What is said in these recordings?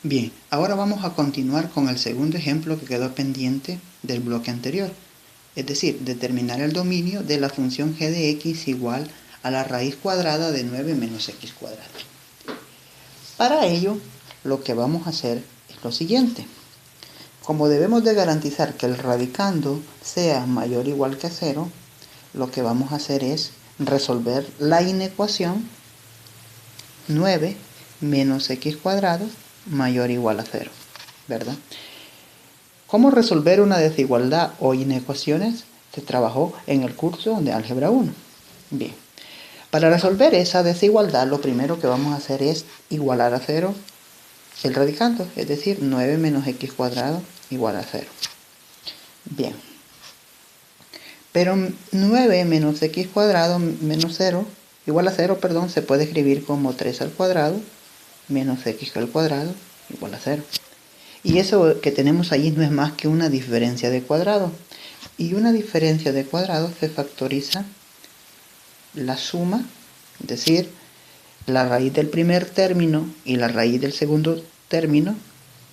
Bien, ahora vamos a continuar con el segundo ejemplo que quedó pendiente del bloque anterior. Es decir, determinar el dominio de la función g de x igual a la raíz cuadrada de 9 menos x cuadrado. Para ello, lo que vamos a hacer es lo siguiente. Como debemos de garantizar que el radicando sea mayor o igual que 0, lo que vamos a hacer es resolver la inecuación 9 menos x cuadrado mayor o igual a 0, ¿verdad? ¿Cómo resolver una desigualdad o inecuaciones? Se trabajó en el curso de álgebra 1. Bien, para resolver esa desigualdad, lo primero que vamos a hacer es igualar a 0 el radicando, es decir, 9 menos x cuadrado igual a 0. Bien, pero 9 menos x cuadrado menos 0 igual a 0, se puede escribir como 3 al cuadrado menos x al cuadrado igual a 0. Y eso que tenemos allí no es más que una diferencia de cuadrado. Y una diferencia de cuadrado se factoriza la suma, es decir, la raíz del primer término y la raíz del segundo término,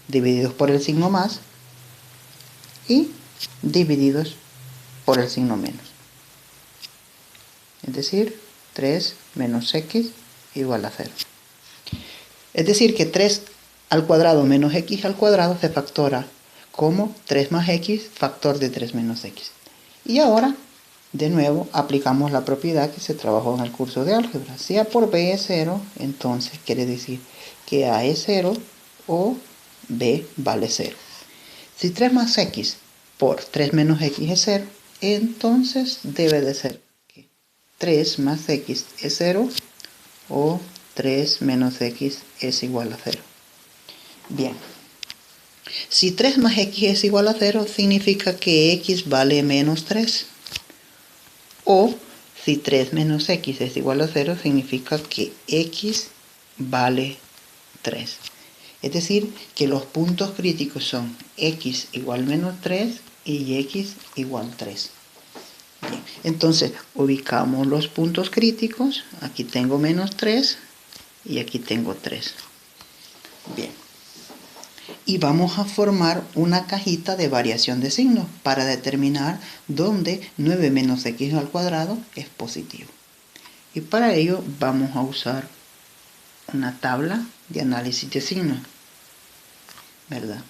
divididos por el signo más y divididos por el signo menos. Es decir, 3 menos x igual a 0. Es decir, que 3 al cuadrado menos x al cuadrado se factora como 3 más x factor de 3 menos x. Y ahora, de nuevo, aplicamos la propiedad que se trabajó en el curso de álgebra. Si a por b es 0, entonces quiere decir que a es 0 o b vale 0. Si 3 más x por 3 menos x es 0, entonces debe de ser que 3 más x es 0 o 3 menos x es igual a 0. Bien, si 3 más x es igual a 0, significa que x vale menos 3. O si 3 menos x es igual a 0, significa que x vale 3. Es decir, que los puntos críticos son x igual menos 3 y x igual 3. Bien, entonces ubicamos los puntos críticos. Aquí tengo menos 3 y aquí tengo 3. Bien. Y vamos a formar una cajita de variación de signos para determinar dónde 9 menos x al cuadrado es positivo. Y para ello vamos a usar una tabla de análisis de signos, ¿verdad?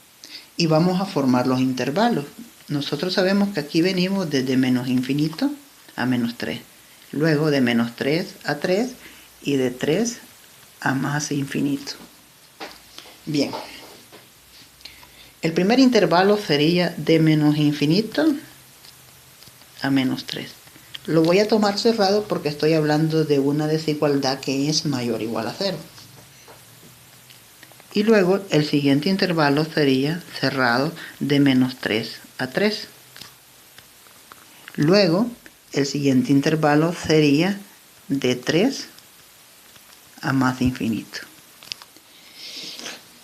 Y vamos a formar los intervalos. Nosotros sabemos que aquí venimos desde menos infinito a menos 3. Luego de menos 3 a 3 y de 3 a más infinito. Bien. El primer intervalo sería de menos infinito a menos 3. Lo voy a tomar cerrado porque estoy hablando de una desigualdad que es mayor o igual a 0. Y luego el siguiente intervalo sería cerrado de menos 3 a 3. Luego el siguiente intervalo sería de 3 a más infinito.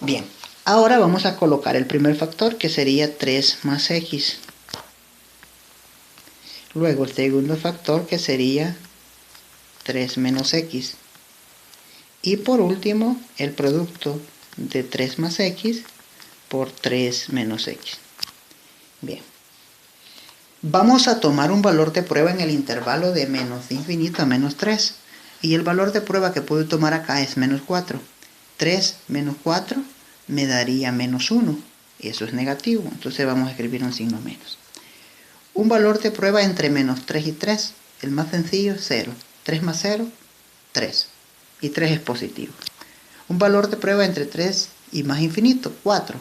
Bien. Ahora vamos a colocar el primer factor, que sería 3 más x. Luego el segundo factor, que sería 3 menos x. Y por último, el producto de 3 más x por 3 menos x. Bien. Vamos a tomar un valor de prueba en el intervalo de menos infinito a menos 3. Y el valor de prueba que puedo tomar acá es menos 4. 3 menos 4 me daría menos 1. Eso es negativo, entonces vamos a escribir un signo menos. Un valor de prueba entre menos 3 y 3, el más sencillo es 0. 3 más 0, 3. Y 3 es positivo. Un valor de prueba entre 3 y más infinito, 4.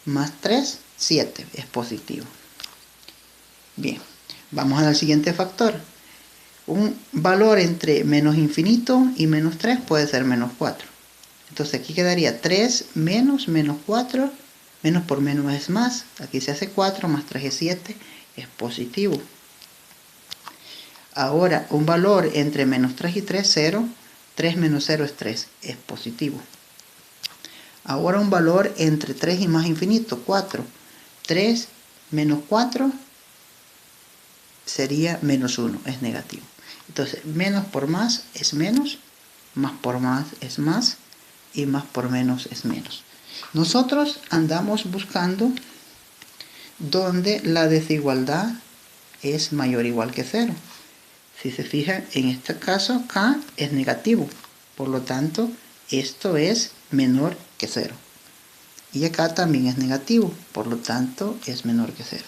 Más 3, 7, es positivo. Bien, vamos al siguiente factor. Un valor entre menos infinito y menos 3 puede ser menos 4. Entonces aquí quedaría 3 menos menos 4, menos por menos es más, aquí se hace 4, más 3 es 7, es positivo. Ahora, un valor entre menos 3 y 3, 0, 3 menos 0 es 3, es positivo. Ahora un valor entre 3 y más infinito, 4, 3 menos 4 sería menos 1, es negativo. Entonces, menos por más es menos por más es más, y más por menos es menos. Nosotros andamos buscando donde la desigualdad es mayor o igual que 0. Si se fijan, en este caso K es negativo, por lo tanto esto es menor que 0. Y acá también es negativo, por lo tanto es menor que 0.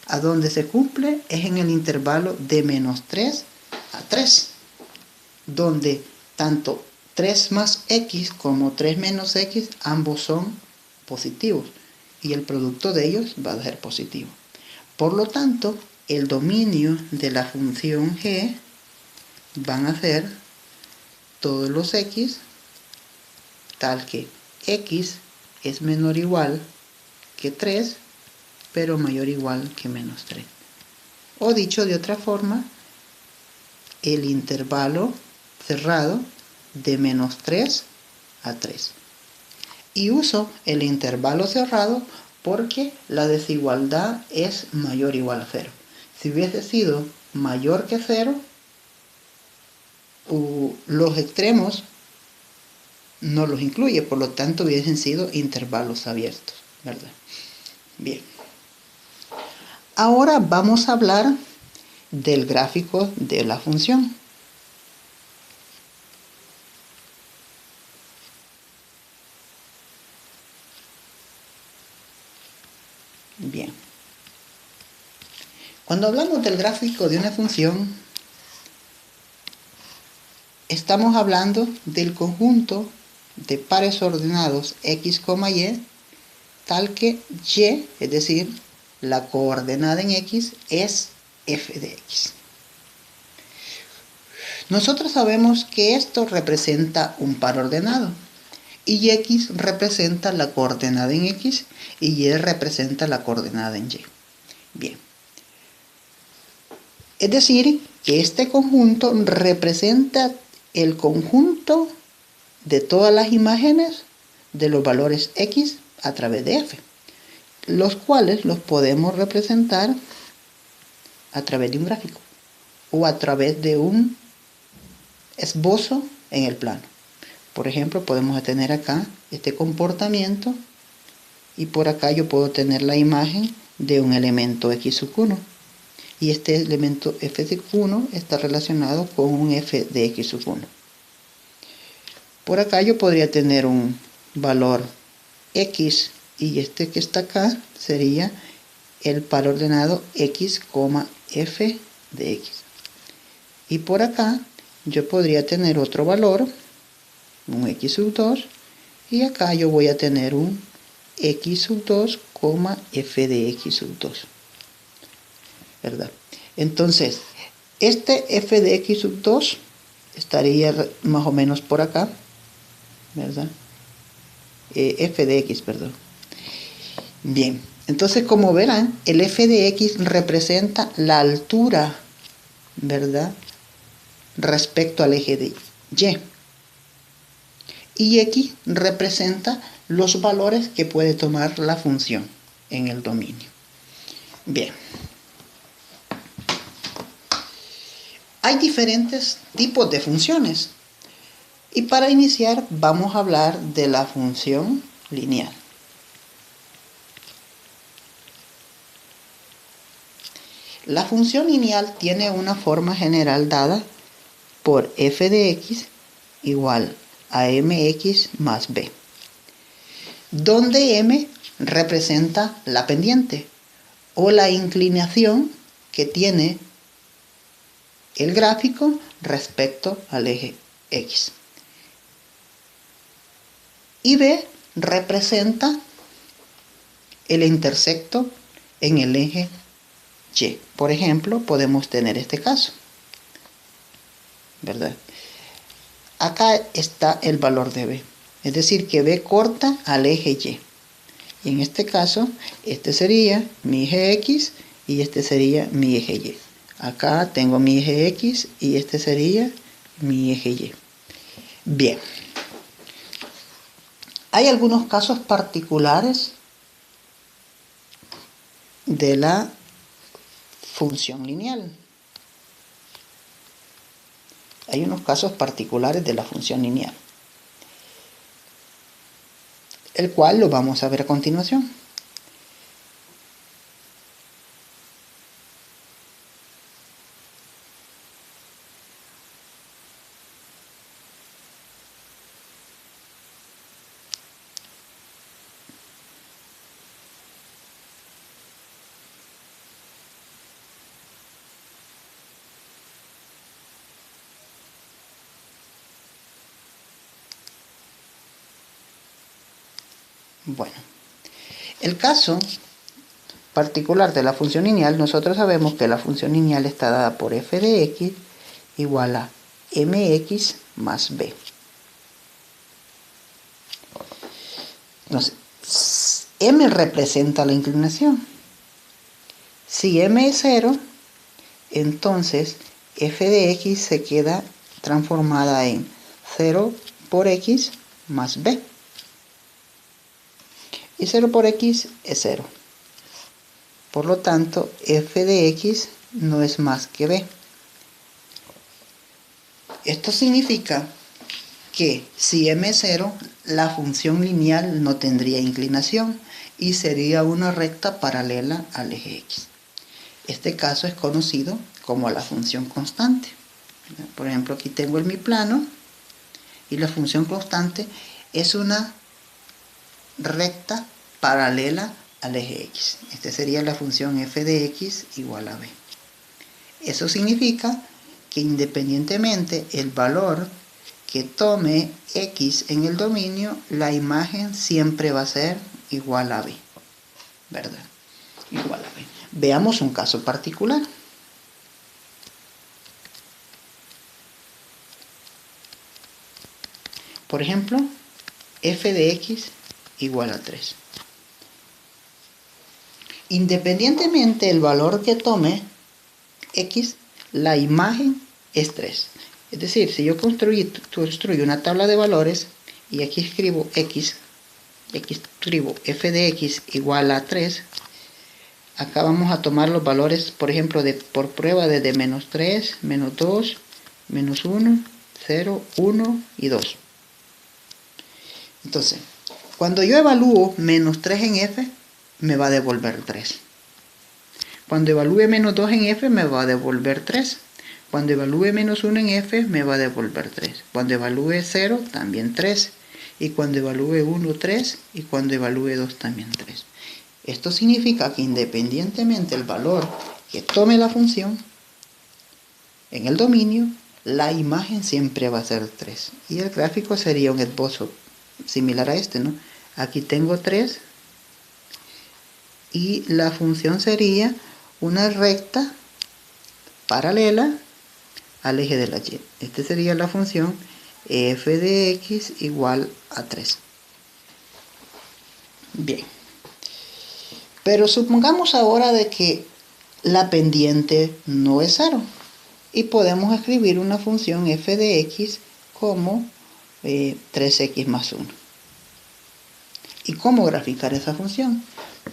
A donde se cumple es en el intervalo de menos 3 a 3, donde tanto 3 más x como 3 menos x ambos son positivos y el producto de ellos va a ser positivo. Por lo tanto, el dominio de la función g van a ser todos los x tal que x es menor o igual que 3, pero mayor o igual que menos 3. O dicho de otra forma, el intervalo cerrado de menos 3 a 3. Y uso el intervalo cerrado porque la desigualdad es mayor o igual a 0. Si hubiese sido mayor que 0, los extremos no los incluye, por lo tanto hubiesen sido intervalos abiertos, ¿verdad? Bien. Ahora vamos a hablar del gráfico de la función. Bien. Cuando hablamos del gráfico de una función, estamos hablando del conjunto de pares ordenados x, y, tal que y, es decir, la coordenada en x, es f de x. Nosotros sabemos que esto representa un par ordenado, y x representa la coordenada en x, y y representa la coordenada en y. Bien. Es decir, que este conjunto representa el conjunto de todas las imágenes de los valores x a través de f, los cuales los podemos representar a través de un gráfico o a través de un esbozo en el plano. Por ejemplo, podemos tener acá este comportamiento y por acá yo puedo tener la imagen de un elemento x sub 1. Y este elemento f de 1 está relacionado con un f de x sub 1. Por acá yo podría tener un valor x y este que está acá sería el par ordenado x, f de x. Y por acá yo podría tener otro valor, un x sub 2, y acá yo voy a tener un x sub 2, f de x sub 2. ¿Verdad? Entonces, este f de x sub 2 estaría más o menos por acá, ¿verdad? F de x, perdón. Bien, entonces como verán, el f de x representa la altura, ¿verdad?, respecto al eje de y. Y x representa los valores que puede tomar la función en el dominio. Bien. Hay diferentes tipos de funciones. Y para iniciar vamos a hablar de la función lineal. La función lineal tiene una forma general dada por f de x igual a mx más b, donde m representa la pendiente o la inclinación que tiene el gráfico respecto al eje x. Y b representa el intersecto en el eje y. Por ejemplo, podemos tener este caso, ¿verdad? Acá está el valor de b, es decir, que b corta al eje y. Y en este caso, este sería mi eje x y este sería mi eje y. Acá tengo mi eje x y este sería mi eje y. Bien. Hay algunos casos particulares de la función lineal. Hay unos casos particulares de la función lineal. el cual lo vamos a ver a continuación. Bueno, el caso particular de la función lineal, nosotros sabemos que la función lineal está dada por f de x igual a mx más b. Entonces, m representa la inclinación. Si m es 0, entonces f de x se queda transformada en 0 por x más b. Y 0 por x es 0. Por lo tanto, f de x no es más que b. Esto significa que si m es 0, la función lineal no tendría inclinación y sería una recta paralela al eje x. Este caso es conocido como la función constante. Por ejemplo, aquí tengo en mi plano y la función constante es una recta paralela al eje x. Esta sería la función f de x igual a b. Eso significa que independientemente el valor que tome x en el dominio, la imagen siempre va a ser igual a b, ¿verdad? Igual a b. Veamos un caso particular. Por ejemplo, f de x igual a 3. Independientemente del valor que tome x, la imagen es 3. Es decir, si yo construyo una tabla de valores y aquí escribo x, aquí escribo f de x igual a 3, acá vamos a tomar los valores, por ejemplo, por prueba desde menos 3, menos 2, menos 1, 0, 1 y 2. Entonces, cuando yo evalúo menos 3 en f, me va a devolver 3. Cuando evalúe menos 2 en f, me va a devolver 3. Cuando evalúe menos 1 en f, me va a devolver 3. Cuando evalúe 0, también 3. Y cuando evalúe 1, 3. Y cuando evalúe 2, también 3. Esto significa que independientemente del valor que tome la función en el dominio, la imagen siempre va a ser 3. Y el gráfico sería un esbozo similar a este, ¿no? Aquí tengo 3 y la función sería una recta paralela al eje de la y. Esta sería la función f de x igual a 3. Bien. Pero supongamos ahora de que la pendiente no es 0. Y podemos escribir una función f de x como 3x más 1. ¿Y cómo graficar esa función?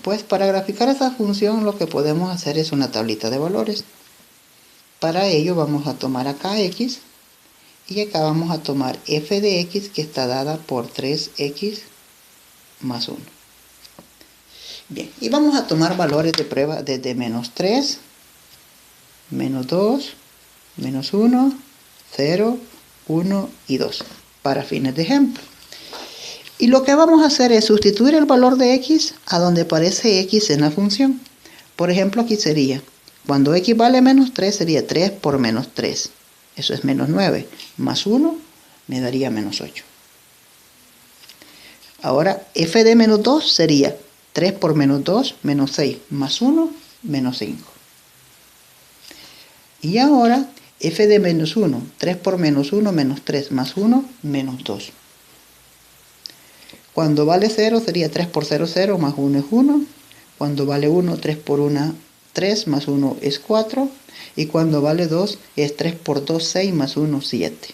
Pues para graficar esa función lo que podemos hacer es una tablita de valores. Para ello vamos a tomar acá x y acá vamos a tomar f de x que está dada por 3x más 1. Bien, y vamos a tomar valores de prueba desde menos 3, menos 2, menos 1, 0, 1 y 2 para fines de ejemplo. Y lo que vamos a hacer es sustituir el valor de x a donde aparece x en la función. Por ejemplo, aquí sería, cuando x vale menos 3, sería 3 por menos 3. Eso es menos 9. Más 1 me daría menos 8. Ahora, f de menos 2 sería 3 por menos 2, menos 6. Más 1, menos 5. Y ahora, f de menos 1, 3 por menos 1, menos 3. Más 1, menos 2. Cuando vale 0 sería 3 por 0, 0, más 1 es 1. Cuando vale 1, 3 por 1, 3, más 1 es 4. Y cuando vale 2 es 3 por 2, 6, más 1, 7.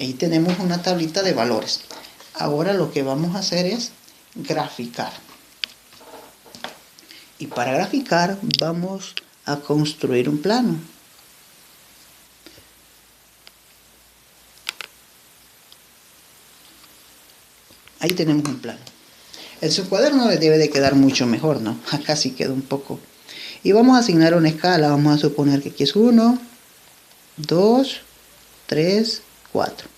Ahí tenemos una tablita de valores. Ahora lo que vamos a hacer es graficar. Y para graficar vamos a construir un plano. Ahí tenemos un plano. En su cuaderno le debe de quedar mucho mejor, ¿no? Acá sí queda un poco. Y vamos a asignar una escala. Vamos a suponer que aquí es 1, 2, 3, 4.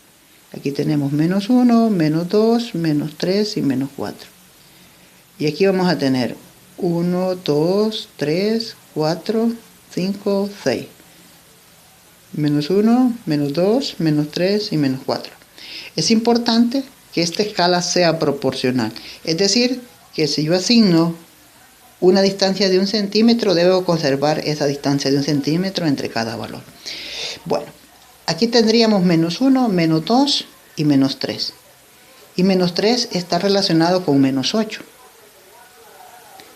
Aquí tenemos menos 1, menos 2, menos 3 y menos 4. Y aquí vamos a tener 1, 2, 3, 4, 5, 6. Menos 1, menos 2, menos 3 y menos 4. Es importante que esta escala sea proporcional. Es decir, que si yo asigno una distancia de 1 centímetro, debo conservar esa distancia de 1 centímetro entre cada valor. Bueno, aquí tendríamos menos 1, menos 2 y menos 3. Y menos 3 está relacionado con menos 8.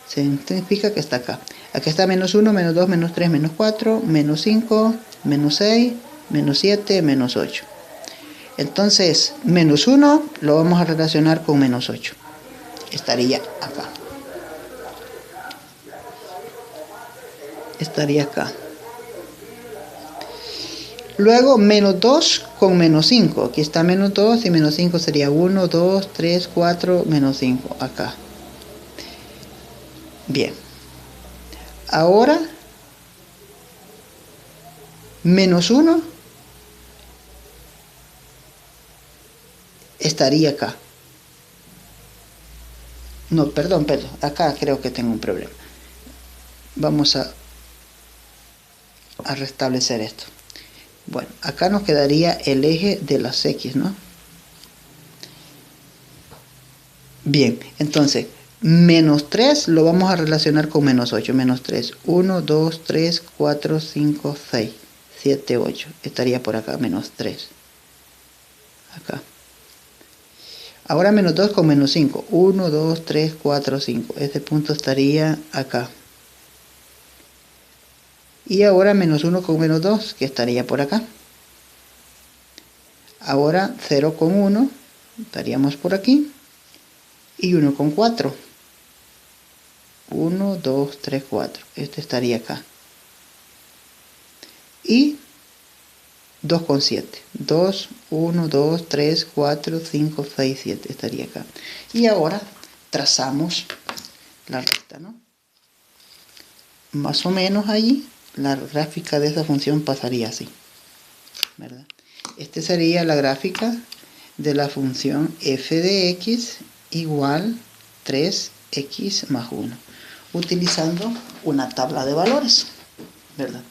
Significa que está acá. Aquí está menos 1, menos 2, menos 3, menos 4, menos 5, menos 6, menos 7, menos 8. Entonces, menos 1 lo vamos a relacionar con menos 8. Estaría acá. Estaría acá. Luego, menos 2 con menos 5. Aquí está menos 2 y menos 5 sería 1, 2, 3, 4, menos 5. Acá. Bien. Ahora, menos 1 estaría acá. No, perdón. Acá creo que tengo un problema. Vamos a restablecer esto. Bueno, acá nos quedaría el eje de las X, ¿no? Bien, entonces, menos 3 lo vamos a relacionar con menos 8. Menos 3. 1, 2, 3, 4, 5, 6, 7, 8. Estaría por acá, menos 3. Acá. Ahora menos 2 con menos 5. 1, 2, 3, 4, 5. Este punto estaría acá. Y ahora menos 1 con menos 2, que estaría por acá. Ahora 0 con 1, estaríamos por aquí. Y 1 con 4. 1, 2, 3, 4. Este estaría acá. Y 2 con 7. 2, 1, 2, 3, 4, 5, 6, 7. Estaría acá. Y ahora trazamos la recta, ¿no? Más o menos allí la gráfica de esa función pasaría así, ¿verdad? Esta sería la gráfica de la función f de x igual 3x más 1, utilizando una tabla de valores, ¿verdad?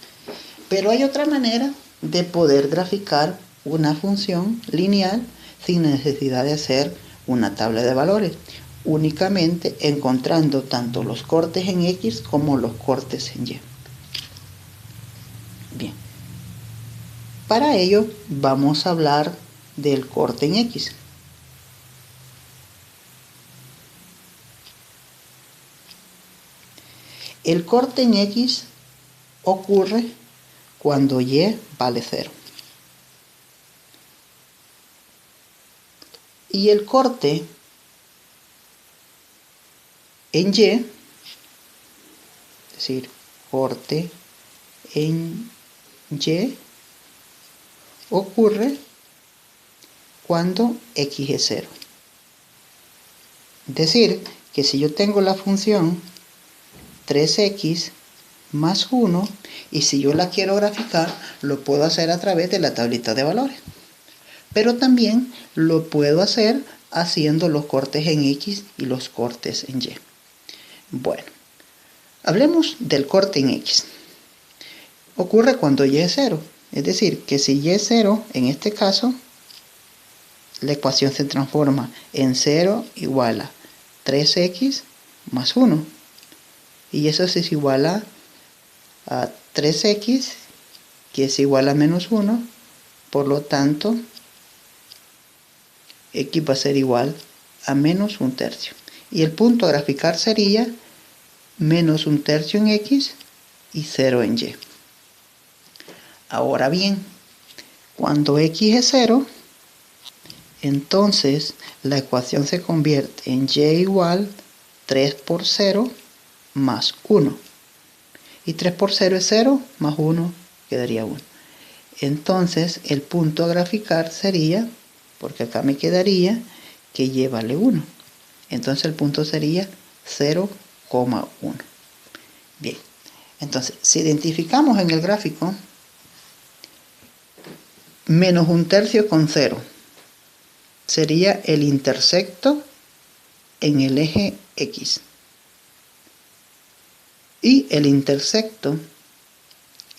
Pero hay otra manera de poder graficar una función lineal sin necesidad de hacer una tabla de valores, únicamente encontrando tanto los cortes en x como los cortes en y. Bien, para ello vamos a hablar del corte en x. El corte en x ocurre cuando y vale 0. Y el corte en y, es decir, corte en y, ocurre cuando x es 0. Es decir, que si yo tengo la función 3x más 1, y si yo la quiero graficar, lo puedo hacer a través de la tablita de valores. Pero también lo puedo hacer haciendo los cortes en x y los cortes en y. Bueno, hablemos del corte en x. Ocurre cuando y es 0. Es decir, que si y es 0, en este caso, la ecuación se transforma en 0 igual a 3x más 1. Y eso es igual a 3x, que es igual a menos 1. Por lo tanto, x va a ser igual a menos 1/3. Y el punto a graficar sería menos 1/3 en x y 0 en y. Ahora bien, cuando x es 0, entonces la ecuación se convierte en y igual 3 por 0 más 1. Y 3 por 0 es 0, más 1 quedaría 1. Entonces el punto a graficar sería, porque acá me quedaría que y vale 1. Entonces el punto sería 0,1. Bien, entonces si identificamos en el gráfico menos 1/3 con 0, sería el intersecto en el eje X. Y el intersecto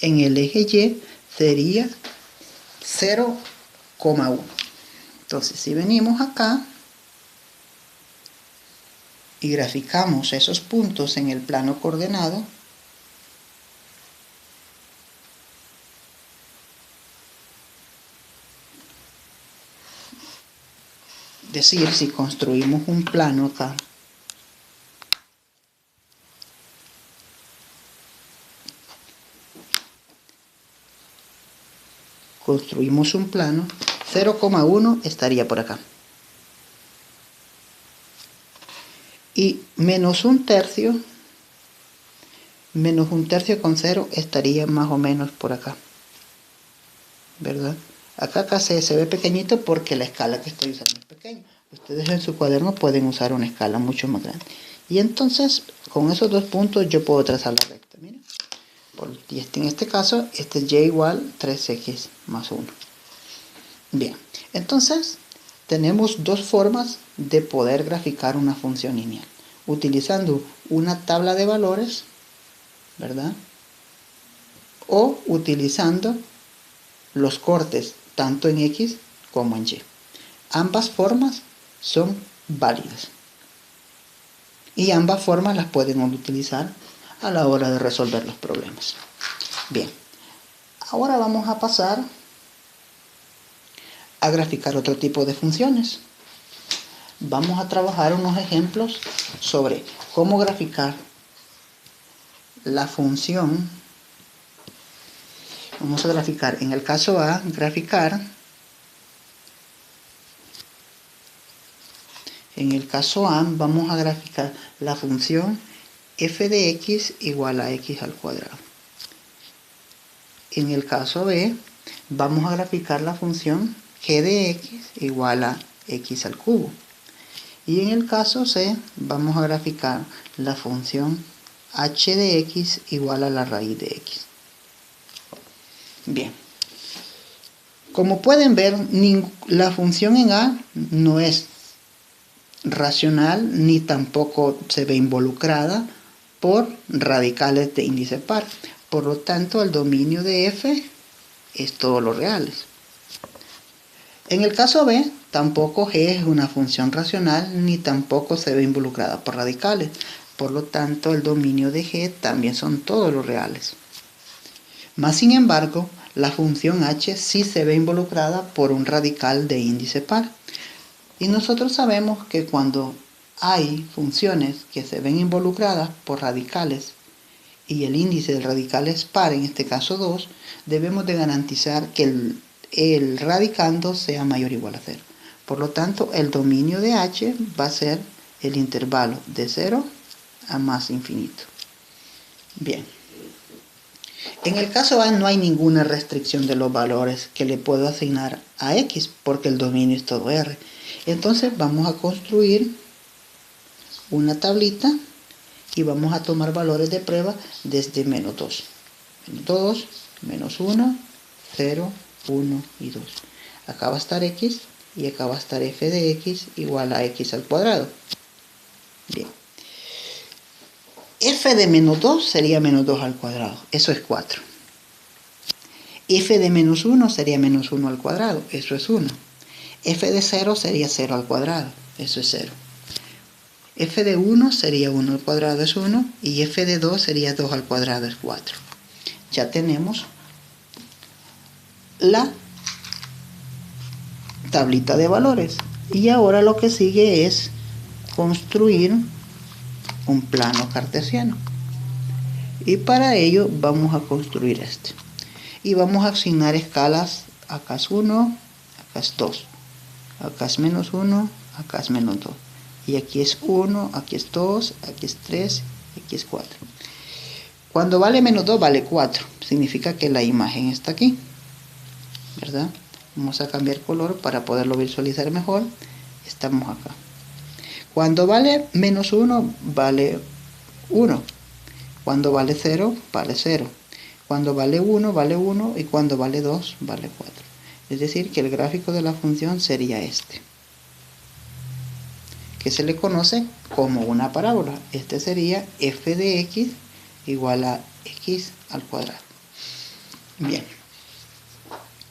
en el eje Y sería 0,1. Entonces, si venimos acá y graficamos esos puntos en el plano coordenado, es decir, si construimos un plano acá, construimos un plano, 0,1 estaría por acá. Y menos 1/3, menos 1/3 con 0 estaría más o menos por acá, ¿verdad? Acá se ve pequeñito porque la escala que estoy usando es pequeña. Ustedes en su cuaderno pueden usar una escala mucho más grande. Y entonces, con esos dos puntos yo puedo trazar la recta. Miren. Y en este caso, este es y igual 3x más 1. Bien, entonces tenemos dos formas de poder graficar una función lineal. Utilizando una tabla de valores, ¿verdad? O utilizando los cortes tanto en X como en Y. Ambas formas son válidas. Y ambas formas las pueden utilizar a la hora de resolver los problemas. Bien, ahora vamos a pasar a graficar otro tipo de funciones. Vamos a trabajar unos ejemplos sobre cómo graficar la función. Vamos a graficar, en el caso A, vamos a graficar la función f de x igual a x al cuadrado. En el caso B, vamos a graficar la función g de x igual a x al cubo. Y en el caso C, vamos a graficar la función h de x igual a la raíz de x. Bien, como pueden ver, la función en A no es racional ni tampoco se ve involucrada por radicales de índice par. Por lo tanto, el dominio de f es todos los reales. En el caso B, tampoco g es una función racional ni tampoco se ve involucrada por radicales. Por lo tanto, el dominio de g también son todos los reales. Más sin embargo, la función h sí se ve involucrada por un radical de índice par. Y nosotros sabemos que cuando hay funciones que se ven involucradas por radicales y el índice del radical es par, en este caso 2, debemos de garantizar que el radicando sea mayor o igual a 0. Por lo tanto, el dominio de h va a ser el intervalo de 0 a más infinito. Bien. En el caso A no hay ninguna restricción de los valores que le puedo asignar a x porque el dominio es todo R. Entonces vamos a construir una tablita y vamos a tomar valores de prueba desde menos 2. Menos 2, menos 1, 0, 1 y 2. Acá va a estar x y acá va a estar f de x igual a x al cuadrado. Bien. F de menos 2 sería menos 2 al cuadrado. Eso es 4. F de menos 1 sería menos 1 al cuadrado. Eso es 1. F de 0 sería 0 al cuadrado. Eso es 0. F de 1 sería 1 al cuadrado, es 1. Y f de 2 sería 2 al cuadrado, es 4. Ya tenemos la tablita de valores. Y ahora lo que sigue es construir un plano cartesiano. Y para ello vamos a construir este. Y vamos a asignar escalas. Acá es 1, acá es 2. Acá es menos 1, acá es menos 2. Y aquí es 1, aquí es 2, aquí es 3, aquí es 4. Cuando vale menos 2 vale 4. Significa que la imagen está aquí, ¿verdad? Vamos a cambiar color para poderlo visualizar mejor. estamos acá. Cuando vale menos 1, vale 1. Cuando vale 0, vale 0. Cuando vale 1, vale 1. Y cuando vale 2, vale 4. Es decir, que el gráfico de la función sería este, que se le conoce como una parábola. Este sería f de x igual a x al cuadrado. Bien.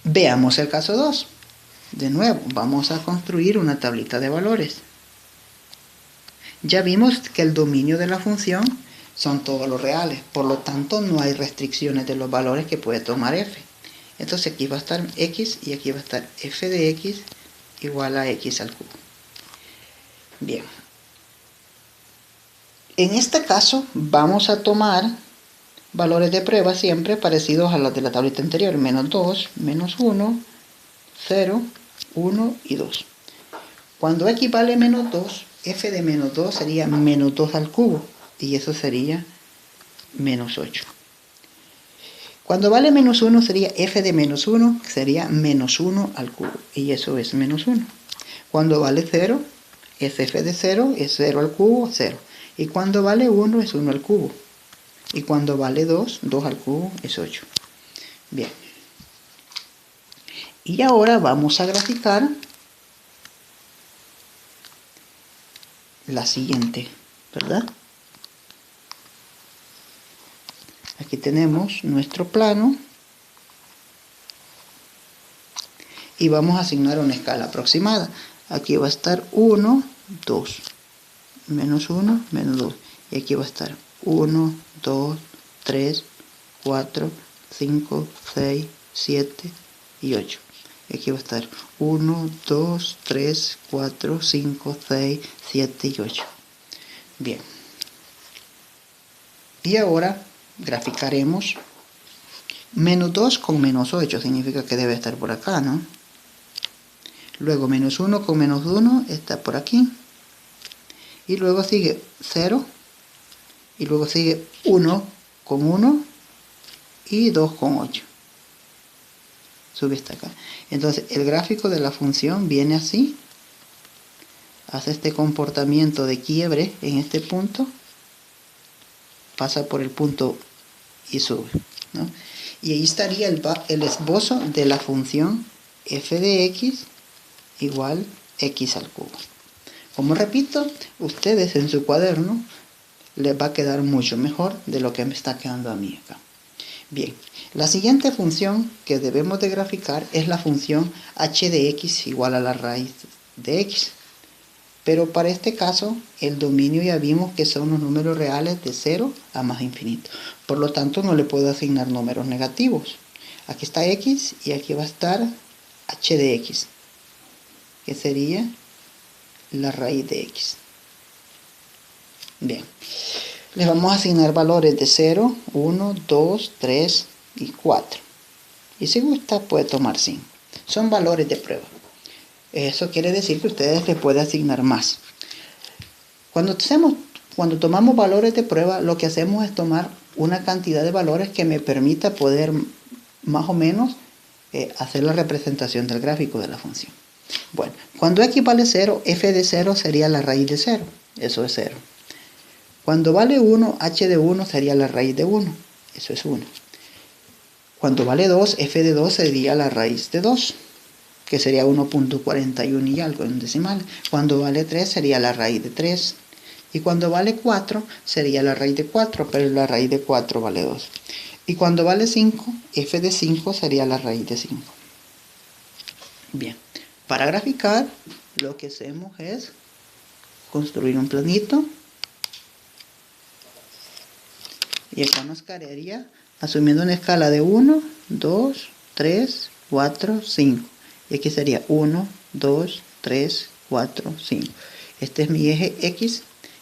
Veamos el caso 2. De nuevo, vamos a construir una tablita de valores. Ya vimos que el dominio de la función son todos los reales, por lo tanto no hay restricciones de los valores que puede tomar f. Entonces aquí va a estar x y aquí va a estar f de x igual a x al cubo. Bien. En este caso vamos a tomar valores de prueba siempre parecidos a los de la tablita anterior. Menos 2, menos 1, 0, 1 y 2. Cuando x vale menos 2, f de menos 2 sería menos 2 al cubo. Y eso sería menos 8. Cuando vale menos 1 sería f de menos 1, que sería menos 1 al cubo. Y eso es menos 1. Cuando vale 0, es f de 0, es 0 al cubo, 0. Y cuando vale 1 es 1 al cubo. Y cuando vale 2, 2 al cubo es 8. Bien. Y ahora vamos a graficar la siguiente, ¿verdad? Aquí tenemos nuestro plano y vamos a asignar una escala aproximada. Aquí va a estar 1, 2, menos 1, menos 2. Y aquí va a estar 1, 2, 3, 4, 5, 6, 7 y 8. Y aquí va a estar 1, 2, 3, 4, 5, 6, 7 y 8. Bien. Y ahora graficaremos menos 2 con menos 8. Significa que debe estar por acá, ¿no? Luego menos 1 con menos 1 está por aquí. Y luego sigue 0. Y luego sigue 1 con 1 y 2 con 8. Sube hasta acá. Entonces el gráfico de la función viene así. Hace este comportamiento de quiebre en este punto. Pasa por el punto y sube, ¿no? Y ahí estaría el esbozo de la función f de x igual x al cubo. Como repito, ustedes en su cuaderno les va a quedar mucho mejor de lo que me está quedando a mí acá. Bien, la siguiente función que debemos de graficar es la función h de x igual a la raíz de x. Pero para este caso, el dominio ya vimos que son los números reales de 0 a más infinito. Por lo tanto, no le puedo asignar números negativos. Aquí está x y aquí va a estar h de x, que sería la raíz de x. Bien, les vamos a asignar valores de 0, 1, 2, 3 y 4. Y si gusta, puede tomar 5. Son valores de prueba. Eso quiere decir que ustedes les pueden asignar más. Cuando tomamos valores de prueba, lo que hacemos es tomar una cantidad de valores que me permita poder más o menos hacer la representación del gráfico de la función. Bueno, cuando x vale 0, f de 0 sería la raíz de 0. Eso es 0. Cuando vale 1, h de 1 sería la raíz de 1. Eso es 1. Cuando vale 2, f de 2 sería la raíz de 2. Que sería 1.41 y algo en decimales. Cuando vale 3 sería la raíz de 3. Y cuando vale 4 sería la raíz de 4, pero la raíz de 4 vale 2. Y cuando vale 5, f de 5 sería la raíz de 5. Bien, para graficar lo que hacemos es construir un planito. Y acá nos quedaría asumiendo una escala de 1, 2, 3, 4, 5. Y aquí sería 1, 2, 3, 4, 5. Este es mi eje X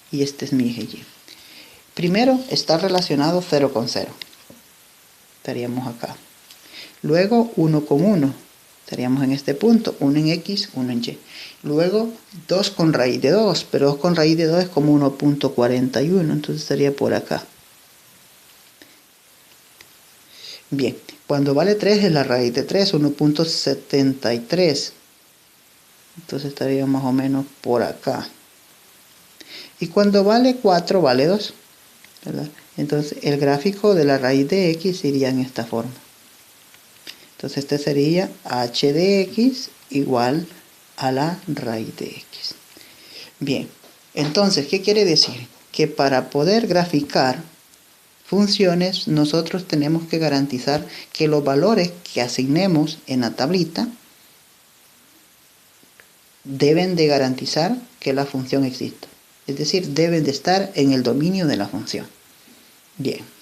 y este es mi eje Y. Primero está relacionado 0 con 0. Estaríamos acá. Luego 1 con 1. Estaríamos en este punto. 1 en X, 1 en Y. Luego 2 con raíz de 2. Pero 2 con raíz de 2 es como 1.41. Entonces estaría por acá. Bien, cuando vale 3 es la raíz de 3, 1.73. Entonces estaría más o menos por acá. Y cuando vale 4 vale 2, ¿verdad? Entonces el gráfico de la raíz de x iría en esta forma. Entonces este sería h de x igual a la raíz de x. Bien, entonces, ¿qué quiere decir? Que para poder graficar funciones, nosotros tenemos que garantizar que los valores que asignemos en la tablita deben de garantizar que la función exista. Es decir, deben de estar en el dominio de la función. Bien.